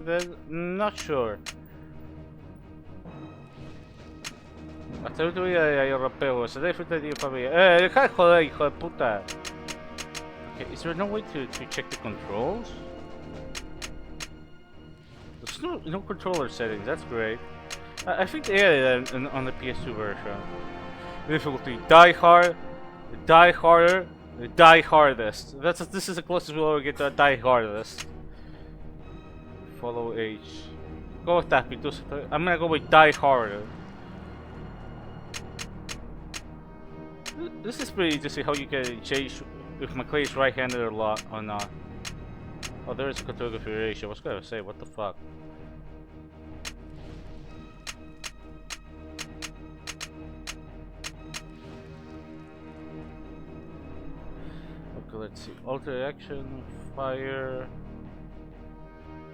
then? Not sure. Hasta el último día de europeo, se debe disfrutar de familia. Deja de joder, hijo de puta. Okay, is there no way to check the controls? There's no controller settings, that's great. I think they added that on the PS2 version. Difficulty: die hard, die harder, die hardest. This is the closest we'll ever get to a die hardest. Follow H. Go with that because I'm gonna go with die harder. This is pretty to see how you can change if McClay is right-handed or not. Oh, there is a control configuration. I was gonna say, what the fuck? Okay, let's see. Alter action, fire,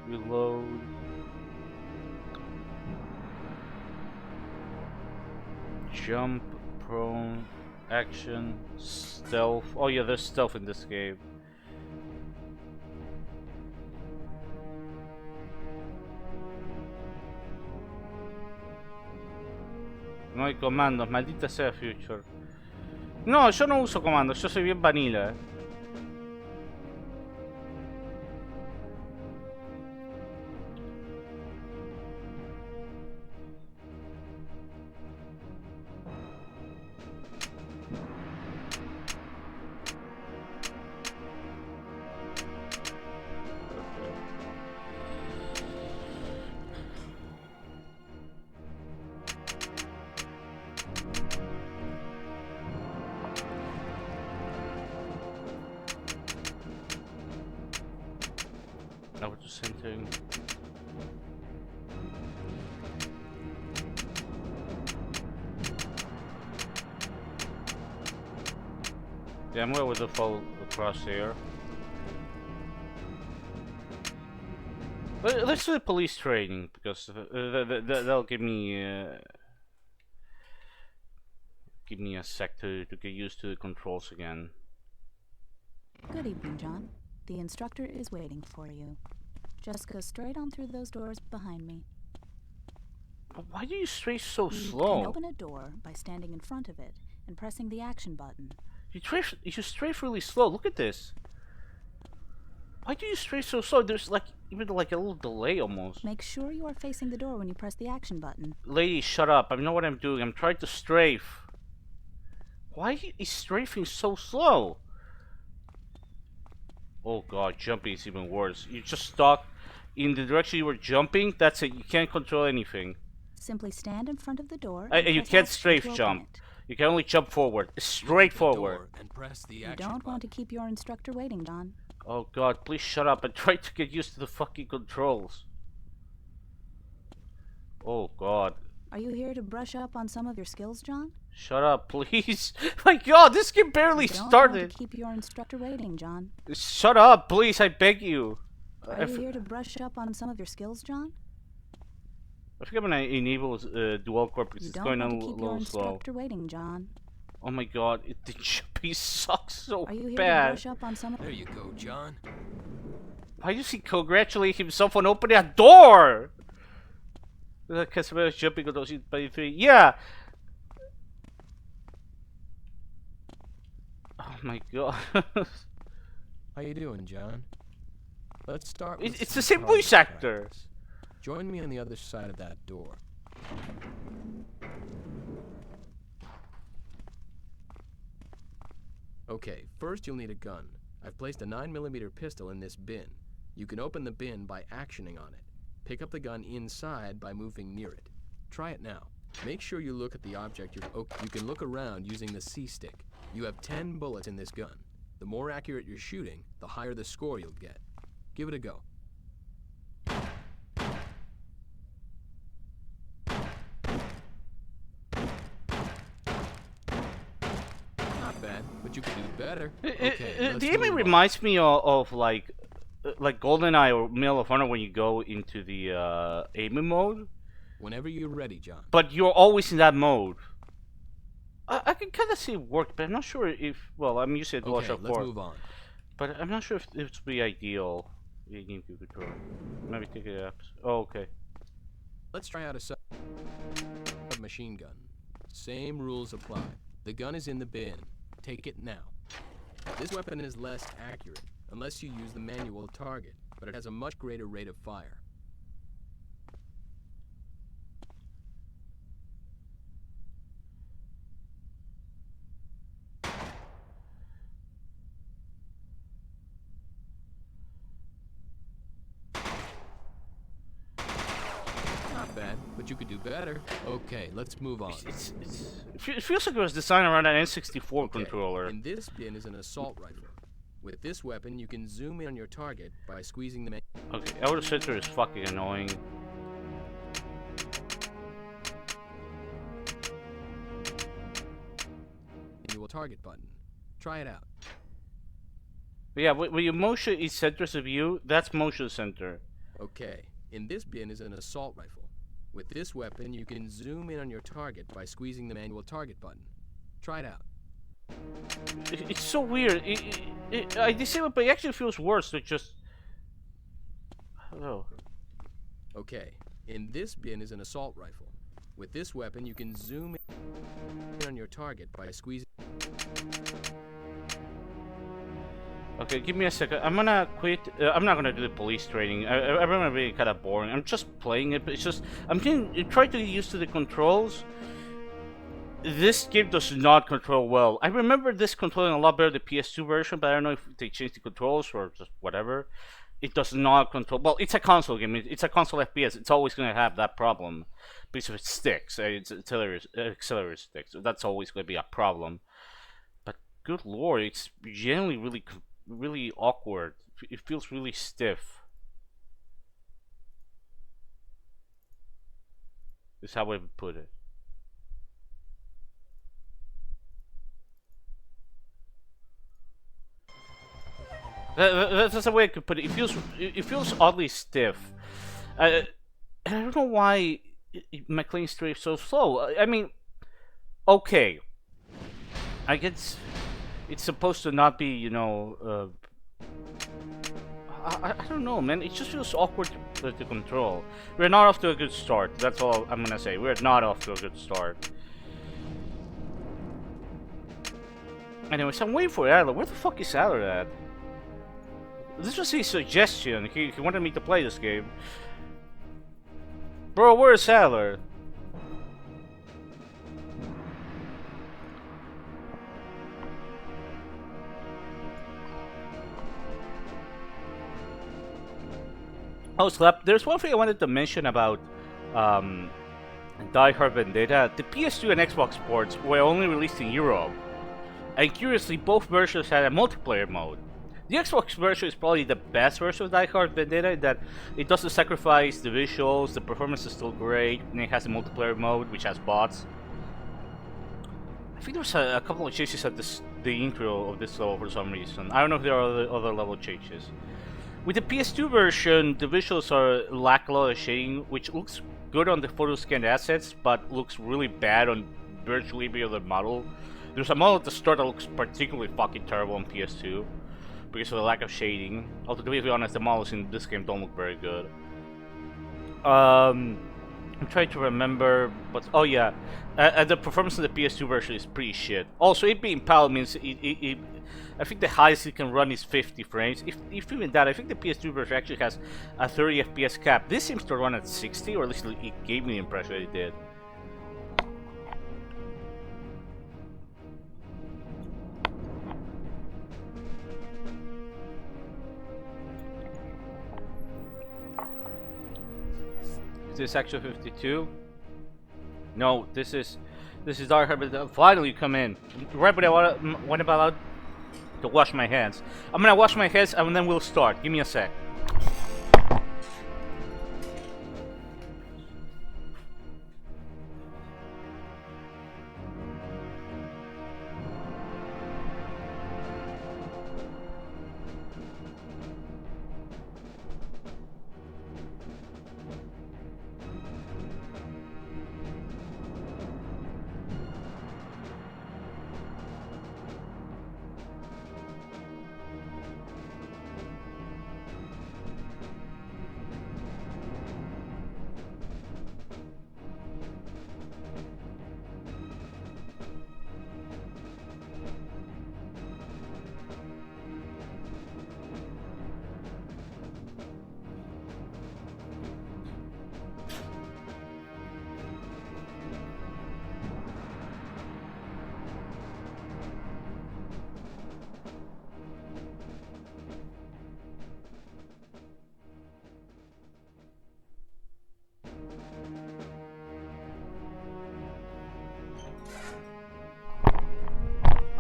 reload. Jump, prone, action, stealth. Oh yeah, there's stealth in this game. No hay comandos, maldita sea Future. No, yo no uso comandos, yo soy bien vanilla. Now we're just entering. Yeah, I'm going with the full crosshair. Let's do the police training because that'll give me a sec to get used to the controls again. Good evening, John. The instructor is waiting for you. Just go straight on through those doors behind me. Why do you strafe so slow? You can open a door by standing in front of it and pressing the action button. You strafe really slow. Look at this. Why do you strafe so slow? There's even a little delay almost. Make sure you are facing the door when you press the action button. Lady, shut up. I know what I'm doing. I'm trying to strafe. Why is strafing so slow? Oh god, jumping is even worse. You just stuck in the direction you were jumping. That's it. You can't control anything. Simply stand in front of the door. You can't strafe jump. You can only jump forward. Straight forward. And press the you action don't want to button. keep your instructor waiting, John. Oh god, please shut up and try to get used to the fucking controls. Oh god. Are you here to brush up on some of your skills, John? Shut up, please. My god, this game barely you don't started. Want to keep your instructor waiting, John. Shut up, please, I beg you. Are you here to brush up on some of your skills, John? I think I'm gonna enable dual core because it's going on a little slow. You don't want to keep your instructor waiting, John. Oh my god, the jumping sucks so Are you here bad. To brush up on some of There you go, John. Why does he congratulate himself on opening a door? The customer is jumping on those by 3. Yeah. Oh my god. How you doing, John? Let's start with It's some the same target voice actor. practice. Join me on the other side of that door. Okay, first you'll need a gun. I've placed a 9mm pistol in this bin. You can open the bin by actioning on it. Pick up the gun inside by moving near it. Try it now. Make sure you look at the object you can look around using the C-stick. You have 10 bullets in this gun. The more accurate you're shooting, the higher the score you'll get. Give it a go. Not bad, but you could do better. Okay, The enemy reminds me of like GoldenEye or Medal of Honor when you go into the aiming mode. Whenever you're ready, John. But you're always in that mode. I can kind of see it work, but I'm not sure if. Well, I'm using a DualShock 4. Let's move on. But I'm not sure if it would be ideal the GameCube controller. Maybe take it up. Oh, okay. Let's try out a submachine gun. Same rules apply. The gun is in the bin. Take it now. This weapon is less accurate unless you use the manual target, but it has a much greater rate of fire. Not bad, but you could do better. Okay, let's move on. It feels like it was designed around an N64 Okay, controller. in this bin is an assault rifle. With this weapon, you can zoom in on your target by squeezing the Okay, Elder Center is fucking annoying. manual target button. Try it out. But yeah, when you motion each centers of view, that's motion center. Okay, in this bin is an assault rifle. With this weapon, you can zoom in on your target by squeezing the manual target button. Try it out. It's so weird. I disable it, but it actually feels worse. It just. I don't know. Okay, in this bin is an assault rifle. With this weapon, you can zoom in on your target by squeezing. Okay, give me a second. I'm gonna quit. I'm not gonna do the police training. I remember it being kind of boring. I'm just playing it, but it's just I'm trying to get used to the controls. This game does not control well. I remember this controlling a lot better the PS2 version, but I don't know if they changed the controls or just whatever. It does not control. Well, it's a console game. It's a console FPS. It's always gonna have that problem because of its sticks. It's accelerator sticks. That's always gonna be a problem. But good lord, it's generally really awkward. It feels really stiff. Is how I would put it. That's the way I could put it. It feels oddly stiff. I don't know why my clean streak is so slow. I mean, okay, I guess it's supposed to not be, you know. I don't know, man. It just feels awkward to control. We're not off to a good start. That's all I'm gonna say. We're not off to a good start. Anyways, I'm waiting for Adler. Where the fuck is Adler at? This was his suggestion. He wanted me to play this game. Bro, where's Sadler? Oh, Slap, there's one thing I wanted to mention about Die Hard Vendetta. The PS2 and Xbox ports were only released in Europe. And curiously, both versions had a multiplayer mode. The Xbox version is probably the best version of Die Hard Vendetta in that it doesn't sacrifice the visuals, the performance is still great, and it has a multiplayer mode which has bots. I think there's a couple of changes at the intro of this level for some reason. I don't know if there are other level changes. With the PS2 version, the visuals are lack a lot of shading, which looks good on the photo scanned assets, but looks really bad on virtually every other model. There's a model at the start that looks particularly fucking terrible on PS2 because of the lack of shading. Although to be honest, the models in this game don't look very good. I'm trying to remember, but oh yeah, the performance of the PS2 version is pretty shit. Also, it being PAL means I think the highest it can run is 50 frames. If even that, I think the PS2 version actually has a 30 FPS cap. This seems to run at 60, or at least it gave me the impression that it did. Is this actually 52? No, this is Die Hard. But finally, you come in right when I'm about to wash my hands. I'm gonna wash my hands and then we'll start. Give me a sec.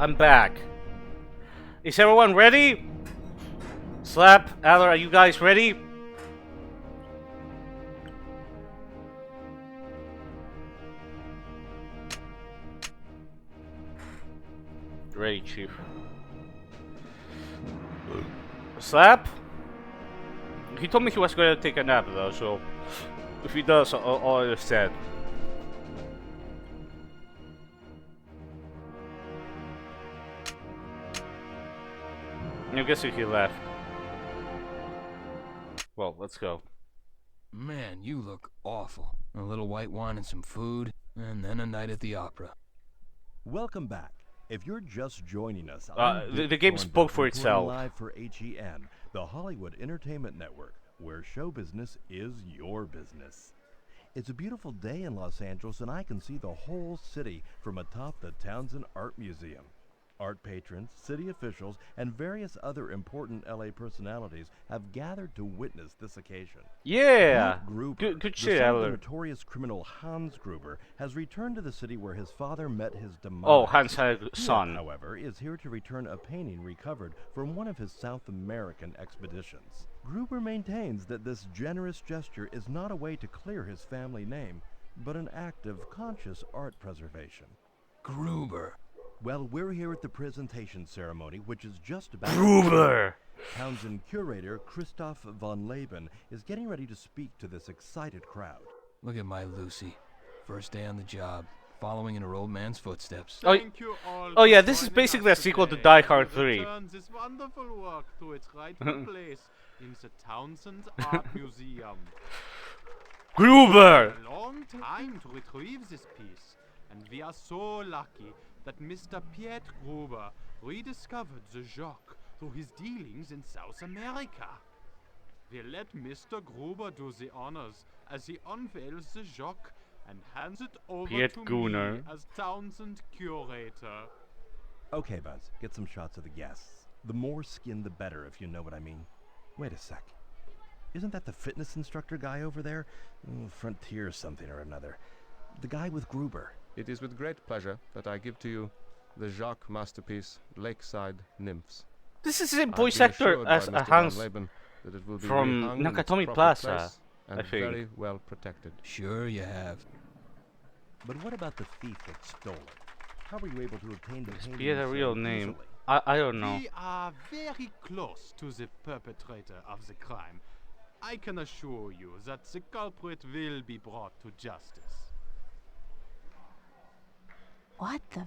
I'm back. Is everyone ready? Slap, Adler, are you guys ready? Great, Chief. Slap? He told me he was going to take a nap though, so if he does, I'll understand. I'm guessing he left. Well, let's go. Man, you look awful. A little white wine and some food, and then a night at the opera. Welcome back. If you're just joining us, The game spoke for itself. Live for HEN, the Hollywood Entertainment Network, where show business is your business. It's a beautiful day in Los Angeles, and I can see the whole city from atop the Townsend Art Museum. Art patrons, city officials, and various other important LA personalities have gathered to witness this occasion. Yeah! Gruber, Good the shit, son of the Adler. notorious criminal Hans Gruber, has returned to the city where his father met his demise. Oh, Hans had a He, son. however, is here to return a painting recovered from one of his South American expeditions. Gruber maintains that this generous gesture is not a way to clear his family name, but an act of conscious art preservation. Gruber. Well, we're here at the presentation ceremony, which is just about... Gruber! Townsend curator Christoph von Leben is getting ready to speak to this excited crowd. Look at my Lucy. First day on the job, following in her old man's footsteps. Oh yeah, this is basically a sequel to Die Hard 3. Return this wonderful work to its rightful place in the Townsend Art Museum. Gruber! A long time to retrieve this piece, and we are so lucky that Mr. Piet Gruber rediscovered the Jock through his dealings in South America. We'll let Mr. Gruber do the honors as he unveils the Jock and hands it over Piet to Gunnar. me as Townsend curator. Okay, Buzz, get some shots of the guests. The more skin, the better, if you know what I mean. Wait a sec. Isn't that the fitness instructor guy over there? Frontier something or another. The guy with Gruber. It is with great pleasure that I give to you the Jacques masterpiece, Lakeside Nymphs. This is the same I've voice been actor assured as by Mr. Hans Van Leben that it will be from rehung in its Nakatomi proper Plaza, place I and think. very well protected. Sure you have. But what about the thief that stole it? How were you able to obtain the painting Piet a so real name? easily? I don't know. We are very close to the perpetrator of the crime. I can assure you that the culprit will be brought to justice. What the?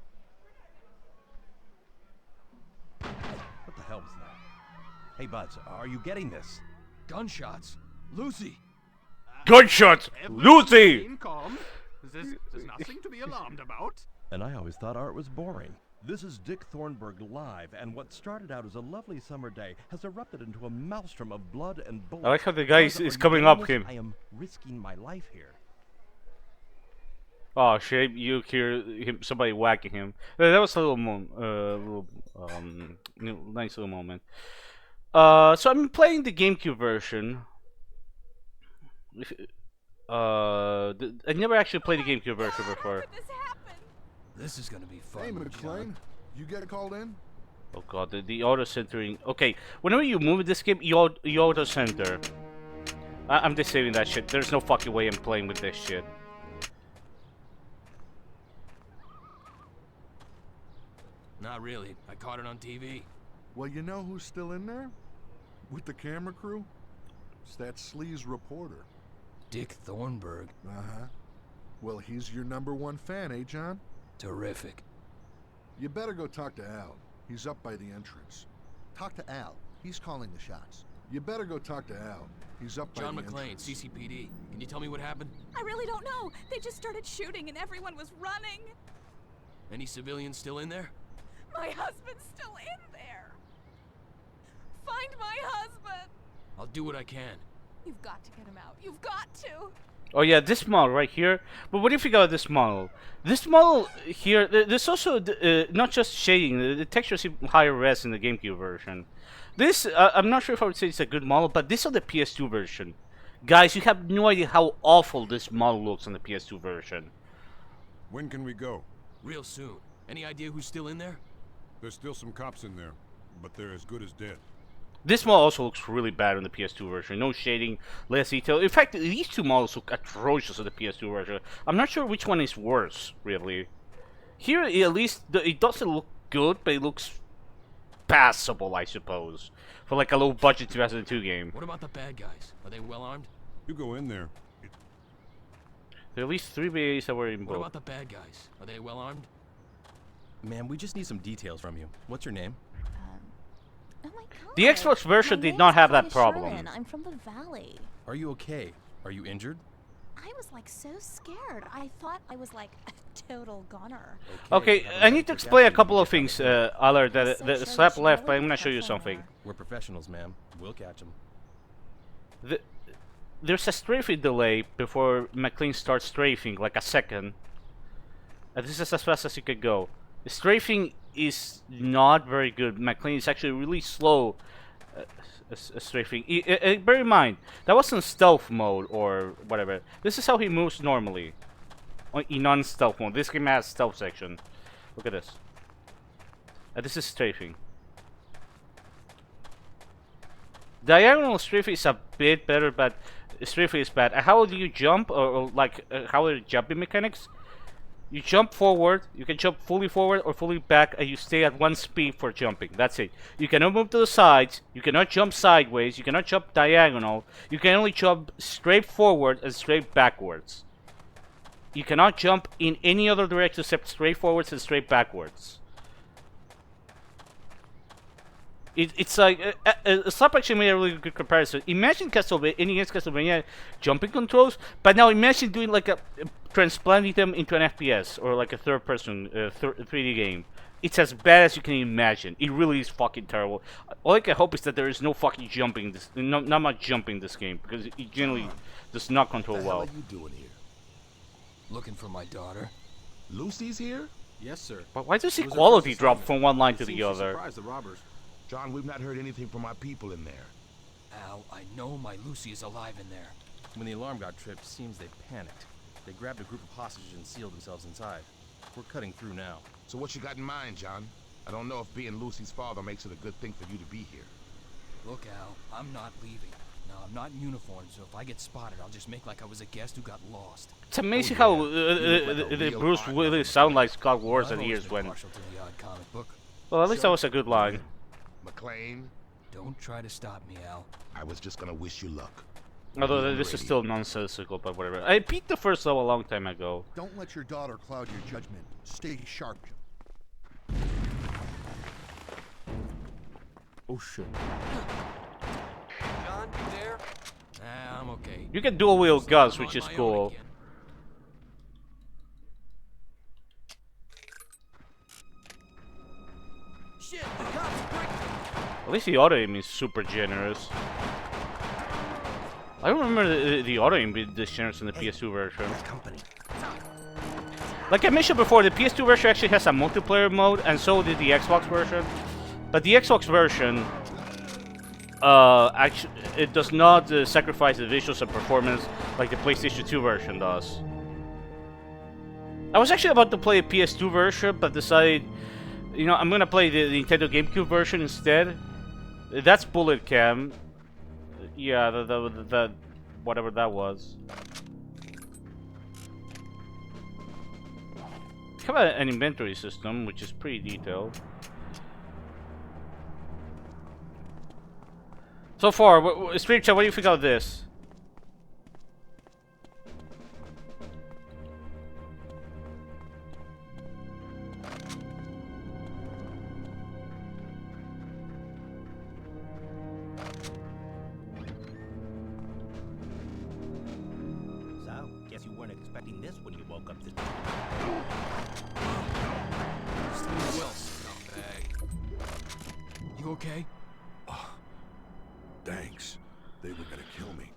What the hell was that? Hey, Buzz, are you getting this? Gunshots. Lucy. Gunshots! Lucy! Everything calm. There's nothing to be alarmed about. And I always thought art was boring. This is Dick Thornburg live, and what started out as a lovely summer day has erupted into a maelstrom of blood and bullets. I like how the guy Buzz, are is you coming getting up this? him. I am risking my life here. Oh, shame you hear him, somebody whacking him. That was a little, nice little moment. So I'm playing the GameCube version. I never actually played the GameCube version before. This is gonna be fun. Hey, John. McClane, you get called in? Oh god, the auto centering. Okay, whenever you move in this game, you auto center. I'm just saving that shit. There's no fucking way I'm playing with this shit. Not really. I caught it on TV. Well, you know who's still in there? With the camera crew? It's that sleaze reporter. Dick Thornburg. Uh-huh. Well, he's your #1 fan, eh, John? Terrific. You better go talk to Al. He's up by the entrance. Talk to Al. He's calling the shots. You better go talk to Al. He's up John by the McClane, entrance. CCPD. Can you tell me what happened? I really don't know. They just started shooting and everyone was running. Any civilians still in there? My husband's still in there. Find my husband. I'll do what I can. You've got to get him out. You've got to. Oh yeah, this model right here. But what if you got this model? This model here, there's also not just shading. The textures seem higher res in the GameCube version. This, I'm not sure if I would say it's a good model, but this is the PS2 version. Guys, you have no idea how awful this model looks on the PS2 version. When can we go? Real soon. Any idea who's still in there? There's still some cops in there, but they're as good as dead. This model also looks really bad on the PS2 version. No shading, less detail. In fact, these two models look atrocious on the PS2 version. I'm not sure which one is worse, really. Here, at least, it doesn't look good, but it looks passable, I suppose, for like a low-budget 2002 game. What about the bad guys? Are they well armed? You go in there. There are at least 3 BAs that were in What both. about the bad guys? Are they well armed? Ma'am, we just need some details from you. What's your name? Oh my god. The Xbox version My did not name's have that Chloe problem. Sherman. I'm from the Valley. Are you okay? Are you injured? I was like so scared. I thought I was like a total goner. Okay, have I a need to medical explain a jacket couple you of can things, get on Aller, So that sure slap that you left, know but I'm what gonna show you the something. We're professionals, ma'am. We'll catch them. There's a strafing delay before McLean starts strafing, like a second. And this is as fast as you can go. The strafing is not very good. McLean is actually really slow strafing. Bear in mind, that wasn't stealth mode or whatever. This is how he moves normally. In non-stealth mode. This game has stealth section. Look at this. This is strafing. Diagonal strafing is a bit better, but strafing is bad. How do you jump, or like how are the jumping mechanics? You jump forward, you can jump fully forward or fully back, and you stay at one speed for jumping. That's it. You cannot move to the sides, you cannot jump sideways, you cannot jump diagonal, you can only jump straight forward and straight backwards. You cannot jump in any other direction except straight forwards and straight backwards. It's like Slap actually made a really good comparison. Imagine Castlevania jumping controls, but now imagine doing like transplanting them into an FPS or like a third-person 3D game. It's as bad as you can imagine. It really is fucking terrible. All I can hope is that there is no fucking jumping this, not much jumping in this game, because it generally does not control well. What are you doing here? Looking for my daughter. Lucy's here? Yes, sir. But why does the It was her quality first drop assignment. from one line It to the seems she other? surprised the robbers. John, we've not heard anything from our people in there. Al, I know my Lucy is alive in there. When the alarm got tripped, seems they panicked. They grabbed a group of hostages and sealed themselves inside. We're cutting through now. So what you got in mind, John? I don't know if being Lucy's father makes it a good thing for you to be here. Look, Al, I'm not leaving. Now, I'm not in uniform, so if I get spotted, I'll just make like I was a guest who got lost. It's amazing Oh, how yeah. You look like a real Bruce art Willis lover. sound like Scott Wars I've and always years been when. partial to the odd comic book. Well, at least that was a good line. McLean, Don't try to stop me, Al. I was just gonna wish you luck. Although this is still nonsensical, but whatever. I beat the first level a long time ago. Don't let your daughter cloud your judgment. Stay sharp. Oh shit. John, you there? Nah, I'm okay. You can dual wield guns, I'm which on is my own cool. again. Shit, the cops are breaking. At least the auto aim is super generous. I don't remember the auto aim being this generous in the PS2 version. Company. Like I mentioned before, the PS2 version actually has a multiplayer mode, and so did the Xbox version. But the Xbox version, actually, it does not sacrifice the visuals and performance like the PlayStation 2 version does. I was actually about to play a PS2 version, but decided, you know, I'm gonna play the Nintendo GameCube version instead. That's bullet cam. Yeah, the whatever that was. Have an inventory system, which is pretty detailed. So far, Street Chat, what do you think of this? So, guess you weren't expecting this when you woke up this Well, scumbag. You okay? Thanks. They were gonna kill me.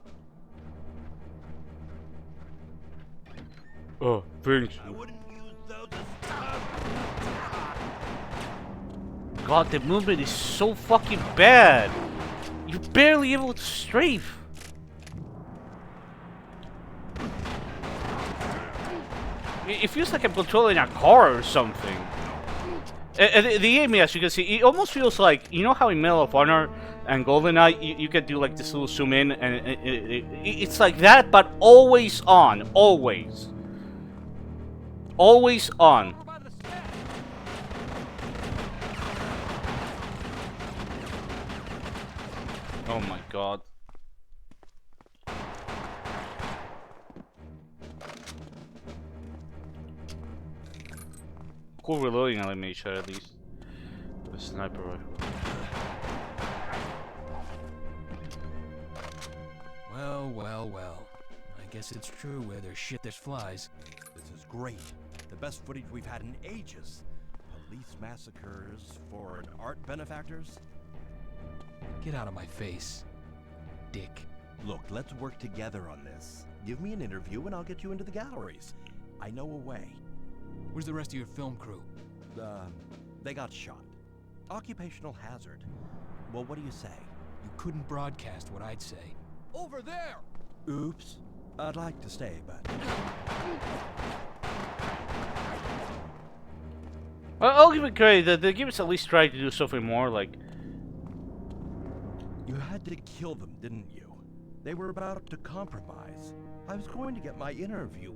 Oh, thanks. I wouldn't use those God, the movement is so fucking bad. You're barely able to strafe. It feels like I'm controlling a car or something. The aiming, as you can see, it almost feels like, you know how in Medal of Honor and GoldenEye, you can do like this little zoom in, and it's like that, but always on, always. Always on. Oh my god. Cool reloading animation at least. The sniper rifle. Well, well, well. I guess it's true where there's shit there's flies. This is great. The best footage we've had in ages. Police massacres for art benefactors? Get out of my face, dick. Look, let's work together on this. Give me an interview and I'll get you into the galleries. I know a way. Where's the rest of your film crew? They got shot. Occupational hazard. Well, what do you say? You couldn't broadcast what I'd say. Over there! Oops. I'd like to stay, but... I'll give it credit. The game is at least trying to do something more, like... You had to kill them, didn't you? They were about to compromise. I was going to get my interview.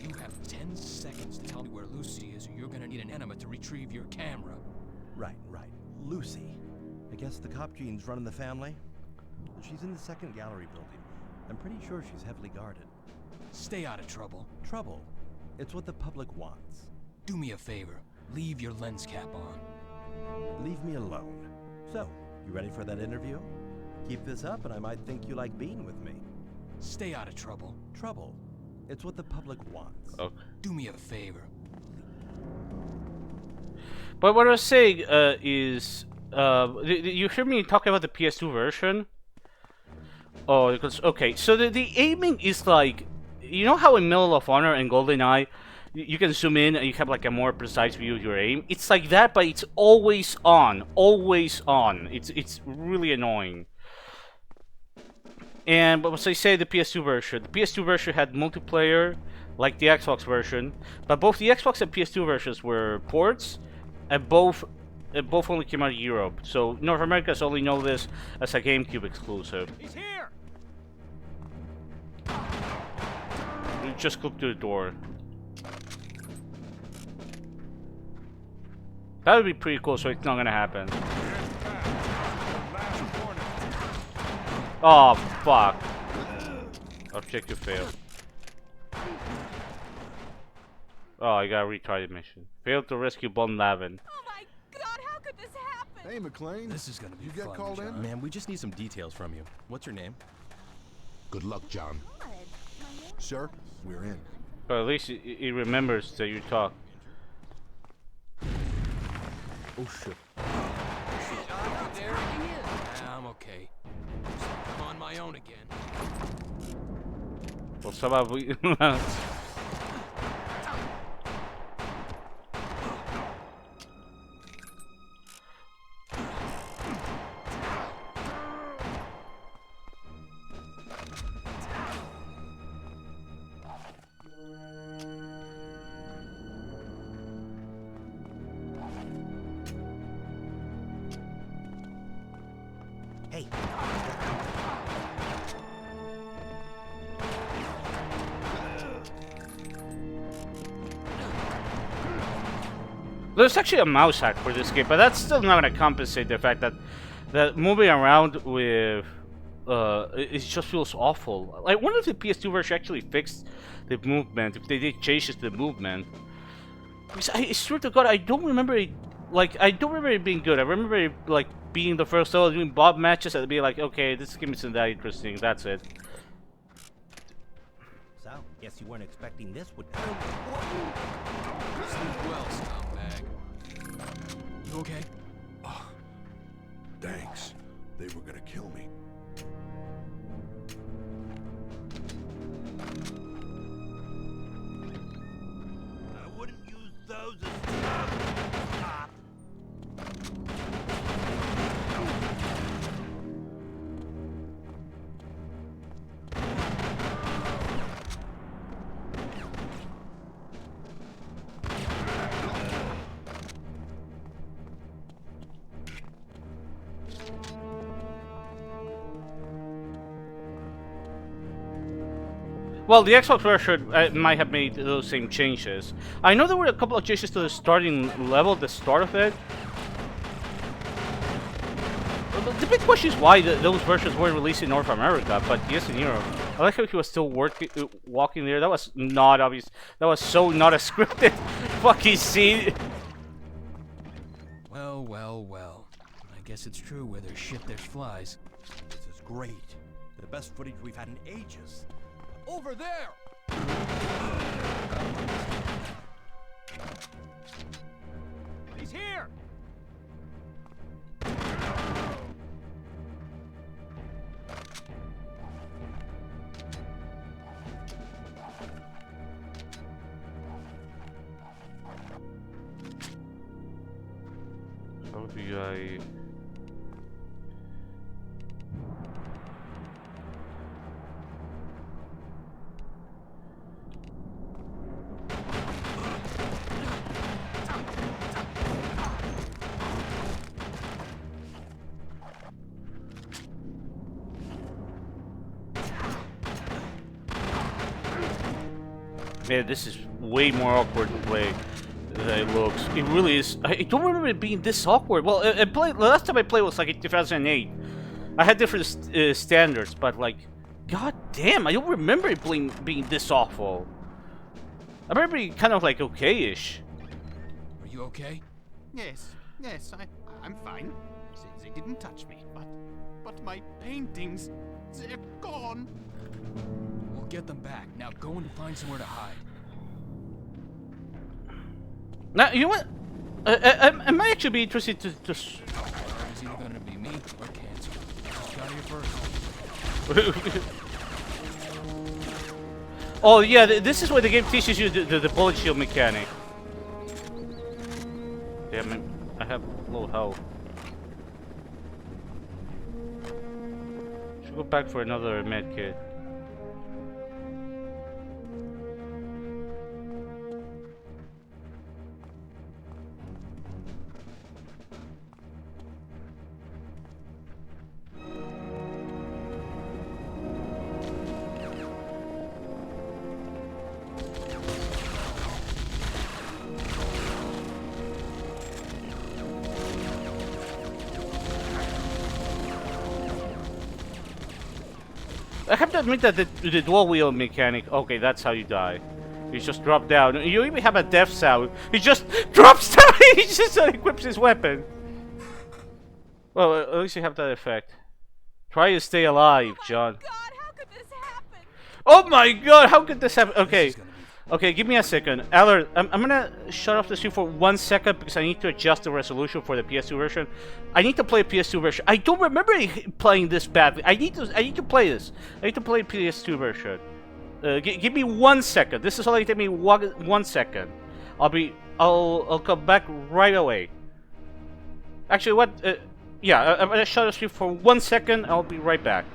You have 10 seconds to tell me where Lucy is, or you're gonna need an enema to retrieve your camera. Right. Lucy. I guess the cop gene's running the family? She's in the second gallery building. I'm pretty sure she's heavily guarded. Stay out of trouble. Trouble? It's what the public wants. Do me a favor. Leave your lens cap on. Leave me alone. So, you ready for that interview? Keep this up and I might think you like being with me. Stay out of trouble. Trouble? It's what the public wants. Okay. Do me a favor. But what I was saying is... you hear me talking about the PS2 version? Oh, because... Okay, so the aiming is like... You know how in Medal of Honor and GoldenEye, you can zoom in and you have like a more precise view of your aim? It's like that, but it's always on. Always on. It's really annoying. And but as I say, the PS2 version had multiplayer, like the Xbox version, but both the Xbox and PS2 versions were ports, and both only came out in Europe. So North Americans only know this as a GameCube exclusive. He's here. You just click to the door. That would be pretty cool. So it's not gonna happen. Oh, fuck. Objective failed. Oh, I gotta retry the mission. Failed to rescue Bon Lavin. Oh my god, how could this happen? Hey, McLean. This is gonna be You fun, get called John. in? Man, we just need some details from you. What's your name? Good luck, John. Sir, we're in. But at least he remembers that you talk. Oh shit. I'm okay. I'm on my own again. Well, somehow we... Hey. There's actually a mouse hack for this game, but that's still not gonna compensate the fact that moving around with it just feels awful. I wonder if the PS2 version actually fixed the movement, if they did changes to the movement. Because I swear to God, I don't remember it. Like, I don't remember it being good. I remember it like being the first level, doing Bob matches, and be like, okay, this game isn't that interesting. That's it. So, guess you weren't expecting this would. Sleep well, scumbag. You okay? Oh, thanks. They were gonna kill me. I wouldn't use those as stop. Well, the Xbox version might have made those same changes. I know there were a couple of changes to the starting level, the start of it. The big question is why those versions weren't released in North America, but yes, in Europe. I like how he was still walking there. That was not obvious. That was so not a scripted fucking scene. Well, well, well. I guess it's true where there's shit, there's flies. This is great. The best footage we've had in ages. Over there! He's here! How do I... Man, this is way more awkward to play than it looks. It really is. I don't remember it being this awkward. Well, the last time I played was like in 2008. I had different standards, but like, god damn, I don't remember it being this awful. I remember it kind of like okay-ish. Are you okay? Yes, I'm fine. They didn't touch me, but my paintings, they're gone. We'll get them back. Now go and find somewhere to hide. Now, you know what? I might actually be interested to... It's either gonna be me or cancer. Just got here first. Oh yeah, this is where the game teaches you the bullet shield mechanic. Damn it, I have low health. Should go back for another med kit. I have to admit that the dual wheel mechanic, okay, that's how you die. You just drop down. You even have a death sound. He just drops down. He just equips his weapon. Well, at least you have that effect. Try to stay alive, John. God, how could this happen? Oh my god, how could this happen? Okay. Okay, give me a second. Eller, I'm gonna shut off the stream for 1 second because I need to adjust the resolution for the PS2 version. I need to play a PS2 version. I don't remember playing this badly. I need to play this. I need to play PS2 version. Give me 1 second. This is only take me 1 second. I'll come back right away. Actually, what? Yeah, I'm gonna shut the stream for 1 second. I'll be right back.